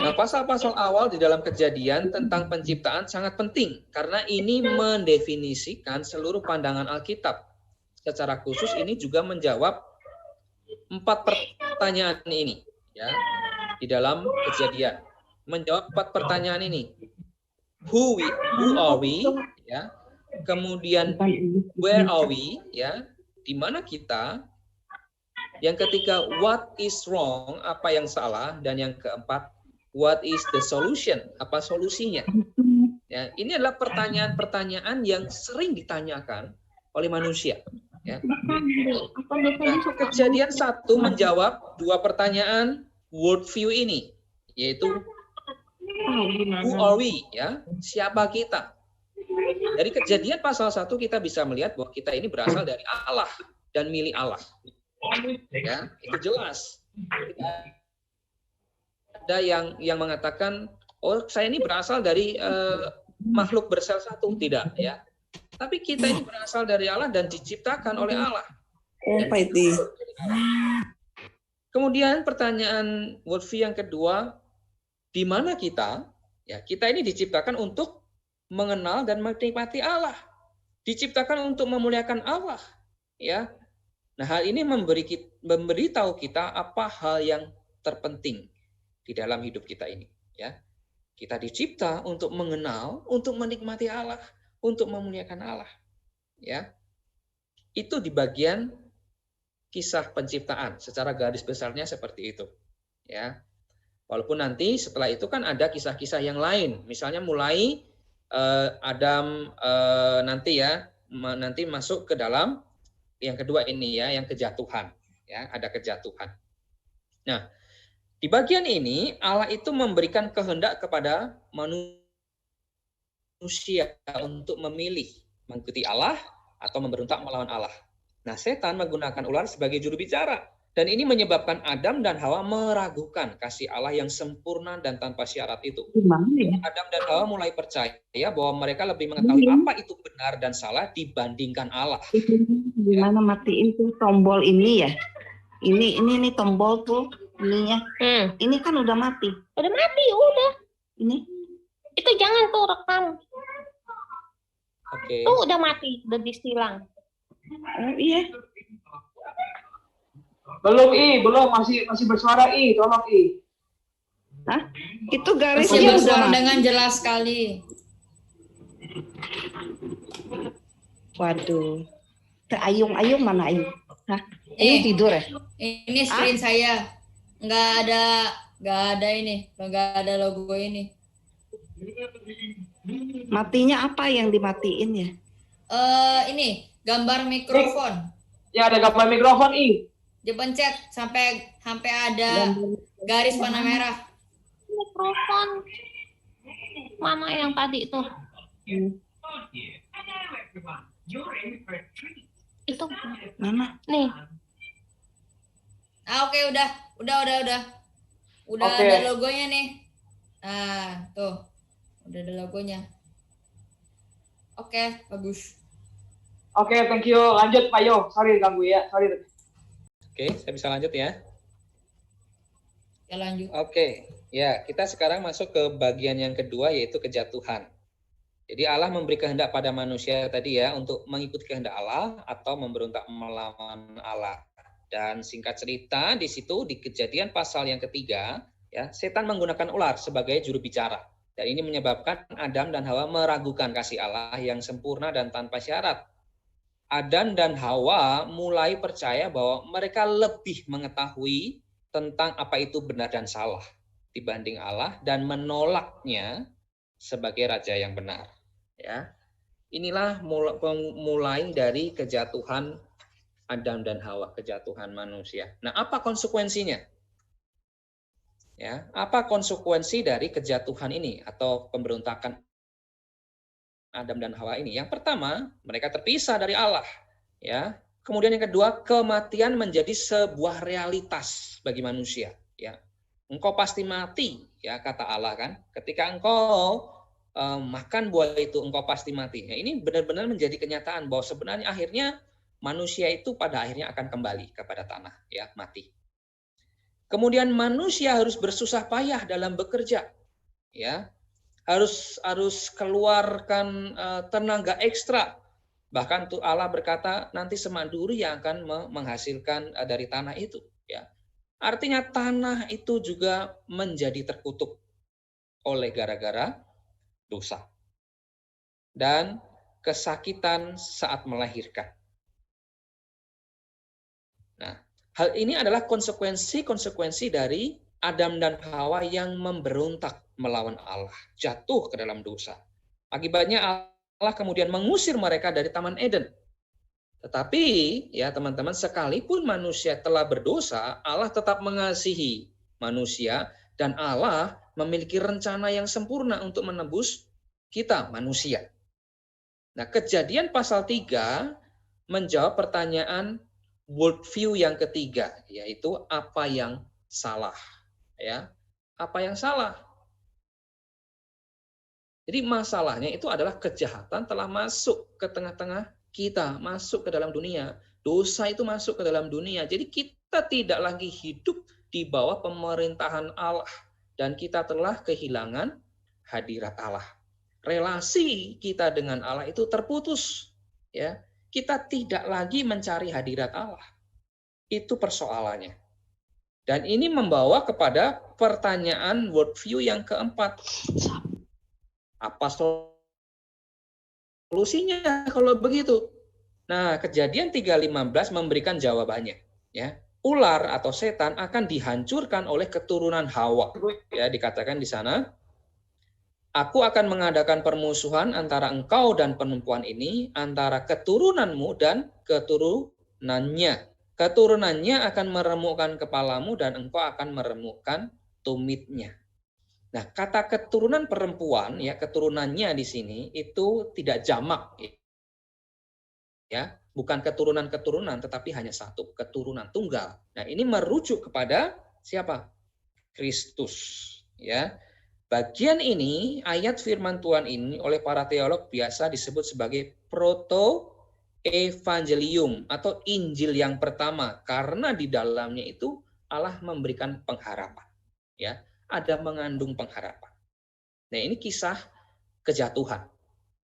Nah, pasal-pasal awal di dalam Kejadian tentang penciptaan sangat penting karena ini mendefinisikan seluruh pandangan Alkitab. Secara khusus ini juga menjawab 4 pertanyaan ini, ya, di dalam Kejadian. Menjawab 4 pertanyaan ini. Who are we, ya. Kemudian where are we, ya. Di mana kita? Yang ketiga, what is wrong, apa yang salah, dan yang keempat, what is the solution, apa solusinya. Ya, ini adalah pertanyaan-pertanyaan yang sering ditanyakan oleh manusia. Ya. Nah, Kejadian 1 menjawab 2 pertanyaan worldview ini, yaitu who are we, ya, siapa kita. Dari Kejadian pasal 1 kita bisa melihat bahwa kita ini berasal dari Allah dan milik Allah. Ya, itu jelas. Ada yang mengatakan, oh, saya ini berasal dari makhluk bersel satu, tidak, ya. Tapi kita ini berasal dari Allah dan diciptakan oleh Allah. Oh, Pak Edi. Kemudian pertanyaan worldview yang kedua, di mana kita? Ya, kita ini diciptakan untuk mengenal dan menikmati Allah. Diciptakan untuk memuliakan Allah. Ya. Nah, hal ini memberitahu kita apa hal yang terpenting di dalam hidup kita ini. Ya. Kita dicipta untuk mengenal, untuk menikmati Allah, untuk memuliakan Allah. Ya. Itu di bagian kisah penciptaan. Secara garis besarnya seperti itu. Ya. Walaupun nanti setelah itu kan ada kisah-kisah yang lain. Misalnya mulai Adam nanti masuk ke dalam yang kedua ini ya, yang kejatuhan. Ya, ada kejatuhan. Nah, di bagian ini Allah itu memberikan kehendak kepada manusia untuk memilih mengikuti Allah atau memberontak melawan Allah. Nah, setan menggunakan ular sebagai juru bicara. Dan ini menyebabkan Adam dan Hawa meragukan kasih Allah yang sempurna dan tanpa syarat itu. Gimana ya? Adam dan Hawa mulai percaya bahwa mereka lebih mengetahui apa itu benar dan salah dibandingkan Allah. Gimana matiin tuh tombol ini ya? Ini tombol tuh ininya. Ini kan udah mati. Udah mati, udah. Ini Itu jangan tuh rekam. Oke. Tuh udah mati, udah disilang. oh iya. Belum belum masih bersuara tolong Hah? Itu Masih garisnya udah bersuara mati. dengan jelas sekali. Waduh. Ayung mana Ayung? Hah? Eh. Ayung tidur ya? Ini screen saya. Nggak ada ini. Nggak ada logo ini. Matinya apa yang dimatiin ya? Ini gambar mikrofon. Ya ada gambar mikrofon Dipencet sampai ada garis warna merah. Mikrofon. Mana yang tadi tuh? Itu Mana? nih. Oke, udah. Udah Oke. ada logonya nih. Nah, tuh. Udah ada logonya. Oke, bagus. Oke, thank you. Lanjut Pak Yo. Sorry ganggu ya. Sorry. Oke, saya bisa lanjut ya. Ya lanjut. Oke, ya kita sekarang masuk ke bagian yang kedua yaitu kejatuhan. Jadi Allah memberi kehendak pada manusia tadi ya untuk mengikuti kehendak Allah atau memberontak melawan Allah. Dan singkat cerita di situ di Kejadian pasal yang ketiga ya setan menggunakan ular sebagai juru bicara. Dan ini menyebabkan Adam dan Hawa meragukan kasih Allah yang sempurna dan tanpa syarat. Adam dan Hawa mulai percaya bahwa mereka lebih mengetahui tentang apa itu benar dan salah dibanding Allah dan menolaknya sebagai raja yang benar. Ya, inilah mulai dari kejatuhan Adam dan Hawa, kejatuhan manusia. Nah, apa konsekuensinya? Ya, apa konsekuensi dari kejatuhan ini atau pemberontakan Adam dan Hawa ini? Yang pertama, mereka terpisah dari Allah, ya. Kemudian yang kedua, kematian menjadi sebuah realitas bagi manusia, ya. Engkau pasti mati, ya kata Allah kan. Ketika engkau makan buah itu, engkau pasti mati. Nah, ini benar-benar menjadi kenyataan bahwa sebenarnya akhirnya manusia itu pada akhirnya akan kembali kepada tanah, ya, mati. Kemudian manusia harus bersusah payah dalam bekerja, ya. Harus keluarkan tenaga ekstra. Bahkan tuh Allah berkata nanti semak duri yang akan menghasilkan dari tanah itu. Ya, artinya tanah itu juga menjadi terkutuk oleh gara-gara dosa dan kesakitan saat melahirkan. Nah, hal ini adalah konsekuensi dari Adam dan Hawa yang memberontak melawan Allah, jatuh ke dalam dosa. Akibatnya Allah kemudian mengusir mereka dari Taman Eden. Tetapi ya teman-teman, sekalipun manusia telah berdosa, Allah tetap mengasihi manusia dan Allah memiliki rencana yang sempurna untuk menebus kita manusia. Nah, Kejadian pasal 3 menjawab pertanyaan worldview yang ketiga, yaitu apa yang salah. Ya, apa yang salah? Jadi masalahnya itu adalah kejahatan telah masuk ke tengah-tengah kita, masuk ke dalam dunia. Dosa itu masuk ke dalam dunia. Jadi kita tidak lagi hidup di bawah pemerintahan Allah dan kita telah kehilangan hadirat Allah. Relasi kita dengan Allah itu terputus, ya. Kita tidak lagi mencari hadirat Allah. Itu persoalannya. Dan ini membawa kepada pertanyaan worldview yang keempat. Apa solusinya kalau begitu? Nah, Kejadian 3:15 memberikan jawabannya, ya. Ular atau setan akan dihancurkan oleh keturunan Hawa. Ya, dikatakan di sana, aku akan mengadakan permusuhan antara engkau dan perempuan ini, antara keturunanmu dan keturunannya. Keturunannya akan meremukkan kepalamu dan engkau akan meremukkan tumitnya. Nah, kata keturunan perempuan, ya, keturunannya di sini itu tidak jamak, ya, bukan keturunan-keturunan, tetapi hanya satu, keturunan tunggal. Nah, ini merujuk kepada siapa? Kristus, ya. Bagian ini, ayat firman Tuhan ini oleh para teolog biasa disebut sebagai proto-evangelium atau Injil yang pertama, karena di dalamnya itu Allah memberikan pengharapan, ya. Ada mengandung pengharapan. Nah, ini kisah kejatuhan.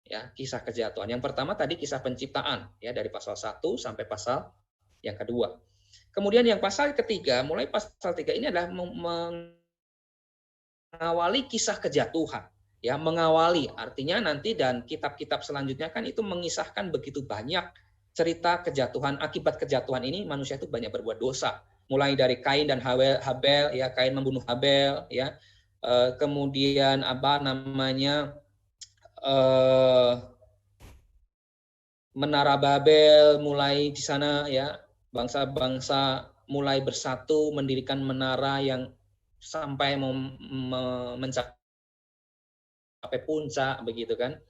Ya, kisah kejatuhan. Yang pertama tadi kisah penciptaan, ya, dari pasal 1 sampai pasal yang kedua. Kemudian yang pasal ketiga, mulai pasal 3 ini adalah mengawali kisah kejatuhan. Ya, mengawali artinya nanti dan kitab-kitab selanjutnya kan itu mengisahkan begitu banyak cerita kejatuhan. Akibat kejatuhan ini manusia itu banyak berbuat dosa. Mulai dari Kain dan Habel, ya, Kain membunuh Habel, ya, kemudian Menara Babel mulai di sana, ya, bangsa-bangsa mulai bersatu mendirikan menara yang sampai mencapai puncak, begitu kan?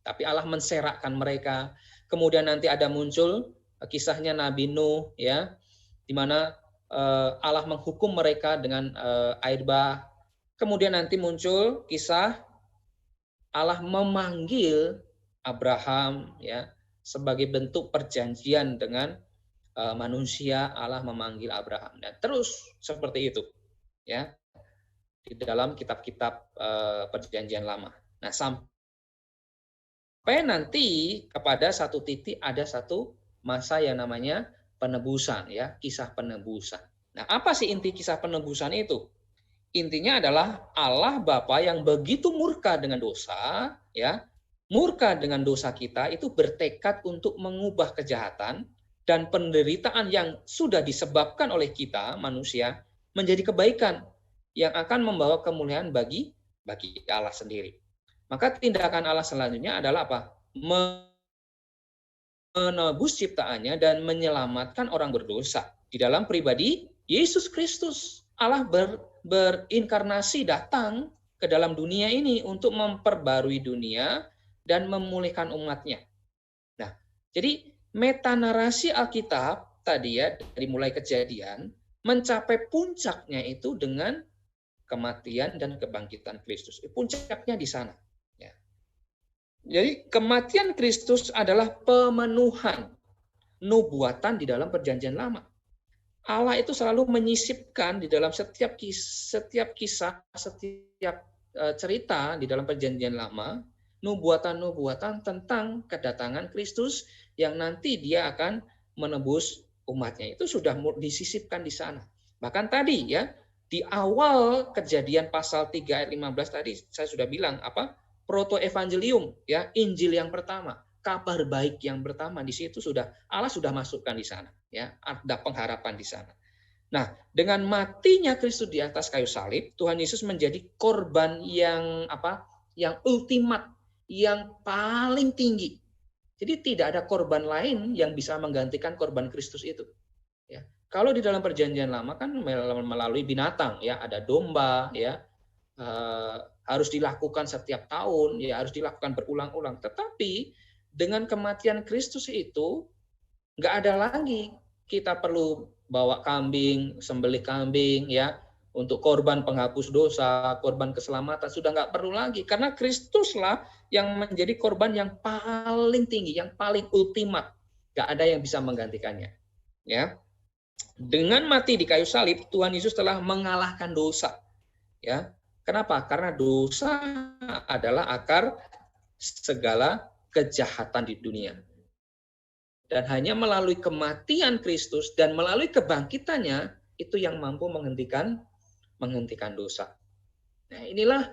Tapi Allah menserakkan mereka. Kemudian nanti ada muncul kisahnya Nabi Nuh, ya, di mana Allah menghukum mereka dengan air bah. Kemudian nanti muncul kisah Allah memanggil Abraham, ya, sebagai bentuk perjanjian dengan manusia. Allah memanggil Abraham dan terus seperti itu, ya, di dalam kitab-kitab perjanjian lama. Nah, sampai nanti kepada satu titik ada satu masa yang namanya penebusan, ya, kisah penebusan. Nah, apa sih inti kisah penebusan itu? Intinya adalah Allah Bapa yang begitu murka dengan dosa, ya, murka dengan dosa kita, itu bertekad untuk mengubah kejahatan dan penderitaan yang sudah disebabkan oleh kita manusia menjadi kebaikan yang akan membawa kemuliaan bagi Allah sendiri. Maka tindakan Allah selanjutnya adalah apa? Menebus ciptaannya dan menyelamatkan orang berdosa. Di dalam pribadi Yesus Kristus, Allah berinkarnasi datang ke dalam dunia ini untuk memperbarui dunia dan memulihkan umatnya. Nah, jadi metanarasi Alkitab tadi, ya, dari mulai Kejadian mencapai puncaknya itu dengan kematian dan kebangkitan Kristus. Puncaknya di sana. Jadi kematian Kristus adalah pemenuhan nubuatan di dalam perjanjian lama. Allah itu selalu menyisipkan di dalam setiap kisah, setiap cerita di dalam perjanjian lama, nubuatan-nubuatan tentang kedatangan Kristus yang nanti dia akan menebus umatnya. Itu sudah disisipkan di sana. Bahkan tadi, ya, di awal Kejadian pasal 3 ayat 15 tadi saya sudah bilang apa? Proto-evangelium, ya, Injil yang pertama, kabar baik yang pertama, di situ Allah sudah masukkan di sana, ya, ada pengharapan di sana. Nah, dengan matinya Kristus di atas kayu salib, Tuhan Yesus menjadi korban yang Yang ultimat, yang paling tinggi. Jadi tidak ada korban lain yang bisa menggantikan korban Kristus itu. Ya. Kalau di dalam perjanjian lama kan melalui binatang, ya, ada domba, ya. Harus dilakukan setiap tahun, ya, harus dilakukan berulang-ulang. Tetapi dengan kematian Kristus itu nggak ada lagi kita perlu bawa kambing, sembelih kambing, ya, untuk korban penghapus dosa, korban keselamatan sudah nggak perlu lagi karena Kristuslah yang menjadi korban yang paling tinggi, yang paling ultimat. Nggak ada yang bisa menggantikannya. Ya, dengan mati di kayu salib Tuhan Yesus telah mengalahkan dosa. Ya, kenapa? Karena dosa adalah akar segala kejahatan di dunia. Dan hanya melalui kematian Kristus dan melalui kebangkitannya itu yang mampu menghentikan dosa. Nah, inilah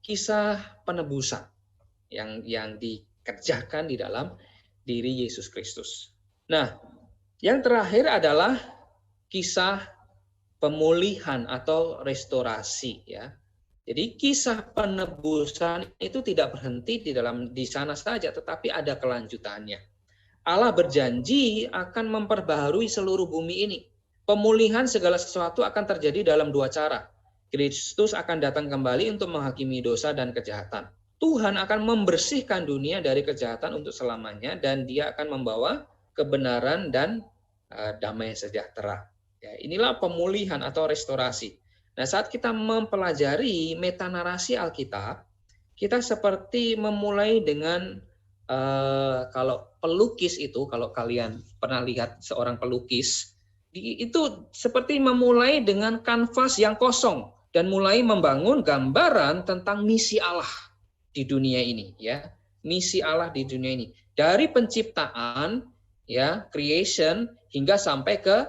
kisah penebusan yang dikerjakan di dalam diri Yesus Kristus. Nah, yang terakhir adalah kisah pemulihan atau restorasi ya. Jadi kisah penebusan itu tidak berhenti di sana saja, tetapi ada kelanjutannya. Allah berjanji akan memperbaharui seluruh bumi ini. Pemulihan segala sesuatu akan terjadi dalam dua cara. Kristus akan datang kembali untuk menghakimi dosa dan kejahatan. Tuhan akan membersihkan dunia dari kejahatan untuk selamanya dan Dia akan membawa kebenaran dan damai sejahtera. Ya, inilah pemulihan atau restorasi. Nah, saat kita mempelajari metanarasi Alkitab, kita seperti memulai dengan kalau pelukis itu, kalau kalian pernah lihat seorang pelukis, itu seperti memulai dengan kanvas yang kosong dan mulai membangun gambaran tentang misi Allah di dunia ini, ya, misi Allah di dunia ini dari penciptaan, ya, creation hingga sampai ke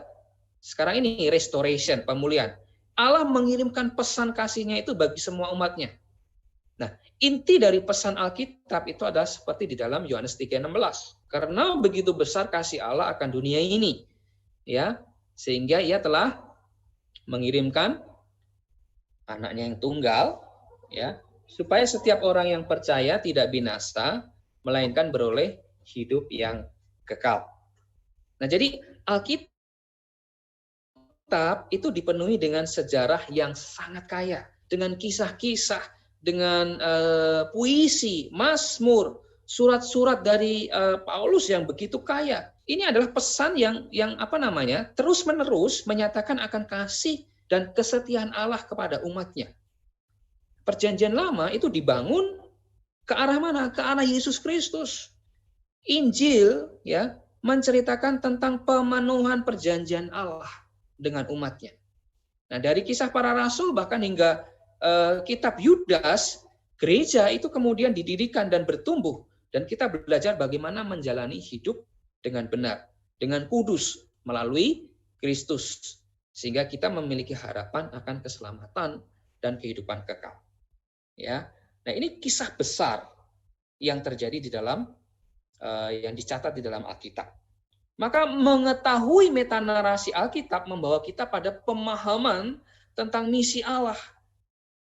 sekarang ini restoration, pemulihan. Allah mengirimkan pesan kasih-Nya itu bagi semua umatnya. Nah, inti dari pesan Alkitab itu adalah seperti di dalam Yohanes 3:16. Karena begitu besar kasih Allah akan dunia ini, ya, sehingga Ia telah mengirimkan anaknya yang tunggal, ya, supaya setiap orang yang percaya tidak binasa, melainkan beroleh hidup yang kekal. Nah, jadi Alkitab itu dipenuhi dengan sejarah yang sangat kaya, dengan kisah-kisah, dengan puisi, mazmur, surat-surat dari Paulus yang begitu kaya. Ini adalah pesan yang terus-menerus menyatakan akan kasih dan kesetiaan Allah kepada umatnya. Perjanjian Lama itu dibangun ke arah mana? Ke arah Yesus Kristus. Injil, ya, menceritakan tentang pemenuhan perjanjian Allah dengan umatnya. Nah, dari kisah para rasul bahkan hingga kitab Yudas, gereja itu kemudian didirikan dan bertumbuh, dan kita belajar bagaimana menjalani hidup dengan benar, dengan kudus melalui Kristus, sehingga kita memiliki harapan akan keselamatan dan kehidupan kekal. Ya, nah ini kisah besar yang terjadi di dalam yang dicatat di dalam Alkitab. Maka mengetahui metanarasi Alkitab membawa kita pada pemahaman tentang misi Allah.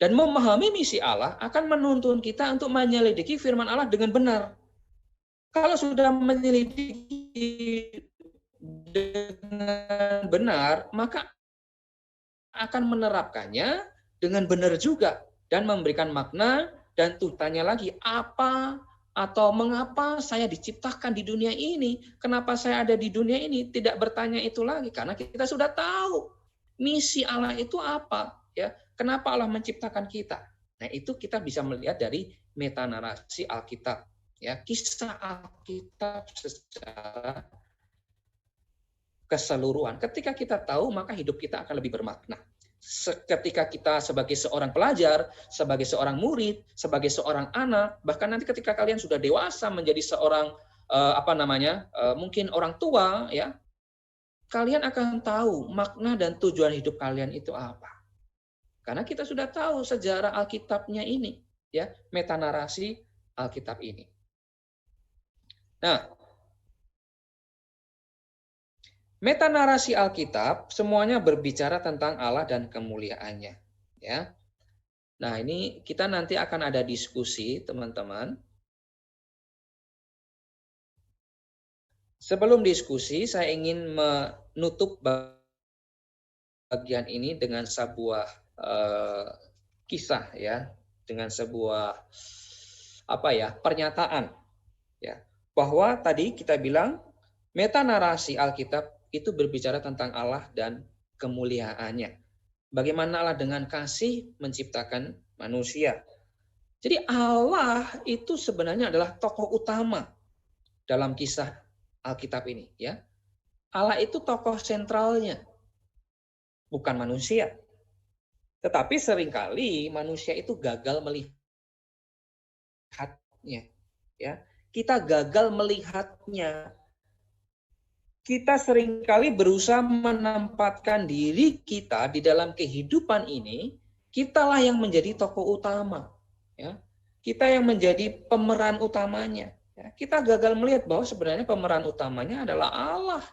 Dan memahami misi Allah akan menuntun kita untuk menyelidiki firman Allah dengan benar. Kalau sudah menyelidiki dengan benar, maka akan menerapkannya dengan benar juga. Dan memberikan makna, dan tanya lagi, apa atau mengapa saya diciptakan di dunia ini? Kenapa saya ada di dunia ini? Tidak bertanya itu lagi, karena kita sudah tahu misi Allah itu apa, ya. Kenapa Allah menciptakan kita? Nah, itu kita bisa melihat dari metanarasi Alkitab, ya, kisah Alkitab secara keseluruhan. Ketika kita tahu, maka hidup kita akan lebih bermakna. Ketika kita sebagai seorang pelajar, sebagai seorang murid, sebagai seorang anak, bahkan nanti ketika kalian sudah dewasa menjadi seorang mungkin orang tua, ya, kalian akan tahu makna dan tujuan hidup kalian itu apa. Karena kita sudah tahu sejarah Alkitabnya ini, ya, metanarasi Alkitab ini. Nah, metanarasi Alkitab semuanya berbicara tentang Allah dan kemuliaannya, ya. Nah, ini kita nanti akan ada diskusi, teman-teman. Sebelum diskusi, saya ingin menutup bagian ini dengan sebuah kisah, ya, dengan sebuah pernyataan, ya, bahwa tadi kita bilang metanarasi Alkitab itu berbicara tentang Allah dan kemuliaannya. Bagaimana Allah dengan kasih menciptakan manusia. Jadi Allah itu sebenarnya adalah tokoh utama dalam kisah Alkitab ini, ya. Allah itu tokoh sentralnya, bukan manusia. Tetapi seringkali manusia itu gagal melihatnya, ya. Kita gagal melihatnya. Kita seringkali berusaha menempatkan diri kita di dalam kehidupan ini, kitalah yang menjadi tokoh utama, ya. Kita yang menjadi pemeran utamanya. Ya. Kita gagal melihat bahwa sebenarnya pemeran utamanya adalah Allah.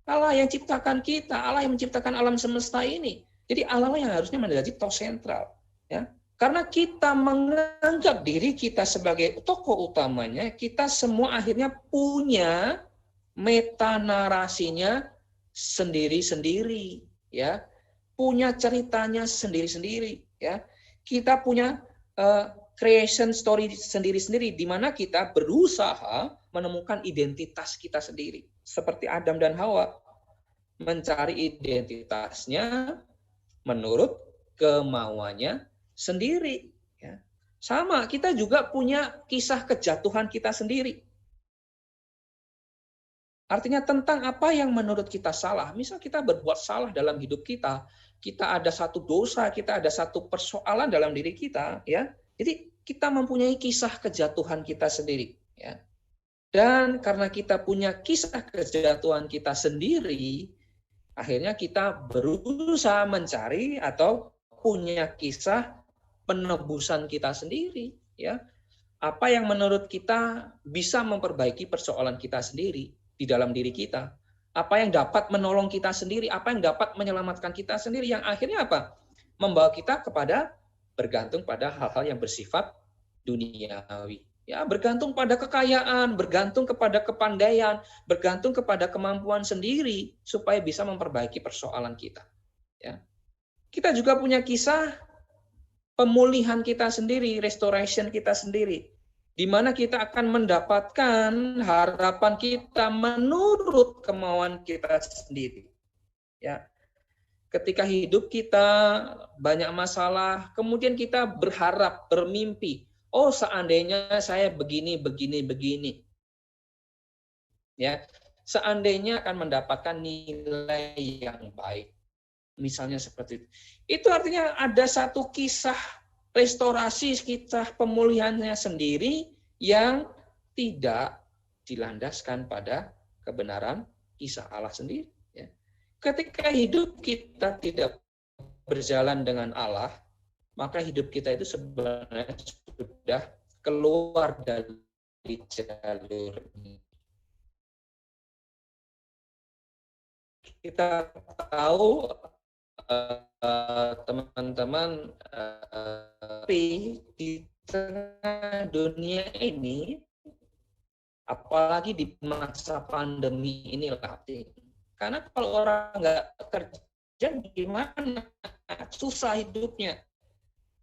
Allah yang ciptakan kita, Allah yang menciptakan alam semesta ini. Jadi Allah yang harusnya menjadi tokoh sentral, ya. Karena kita menganggap diri kita sebagai tokoh utamanya, kita semua akhirnya punya meta narasinya sendiri-sendiri, ya. Punya ceritanya sendiri-sendiri, ya. Kita punya creation story sendiri-sendiri di mana kita berusaha menemukan identitas kita sendiri. Seperti Adam dan Hawa mencari identitasnya menurut kemauannya sendiri, ya. Sama, kita juga punya kisah kejatuhan kita sendiri. Artinya tentang apa yang menurut kita salah. Misal kita berbuat salah dalam hidup kita, kita ada satu dosa, kita ada satu persoalan dalam diri kita, ya. Jadi kita mempunyai kisah kejatuhan kita sendiri, ya. Dan karena kita punya kisah kejatuhan kita sendiri, akhirnya kita berusaha mencari atau punya kisah penebusan kita sendiri, ya. Apa yang menurut kita bisa memperbaiki persoalan kita sendiri di dalam diri kita, apa yang dapat menolong kita sendiri, apa yang dapat menyelamatkan kita sendiri, yang akhirnya apa? Membawa kita kepada bergantung pada hal-hal yang bersifat duniawi. Ya, bergantung pada kekayaan, bergantung kepada kepandaian, bergantung kepada kemampuan sendiri supaya bisa memperbaiki persoalan kita. Ya. Kita juga punya kisah pemulihan kita sendiri, restoration kita sendiri, di mana kita akan mendapatkan harapan kita menurut kemauan kita sendiri. Ya. Ketika hidup kita banyak masalah, kemudian kita berharap, bermimpi, oh seandainya saya begini. Ya, seandainya akan mendapatkan nilai yang baik. Misalnya seperti itu. Itu artinya ada satu kisah restorasi, kisah pemulihannya sendiri yang tidak dilandaskan pada kebenaran kisah Allah sendiri. Ya. Ketika hidup kita tidak berjalan dengan Allah, maka hidup kita itu sebenarnya sudah keluar dari jalur ini. Kita tahu teman-teman, di tengah dunia ini, apalagi di masa pandemi inilah, karena kalau orang nggak kerja gimana, susah hidupnya,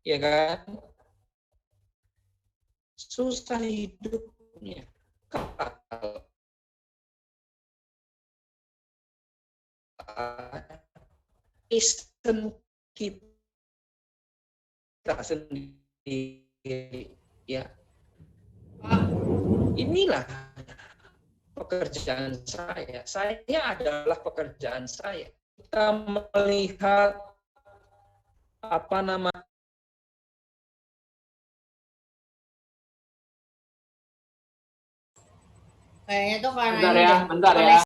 ya kan? Susah hidupnya. Kalau Kristen kita sendiri, ya. Inilah pekerjaan saya. Saya adalah pekerjaan saya. Kita melihat apa nama Kayaknya tuh karena Bentar ini ya, deh, bentar ya. koneksi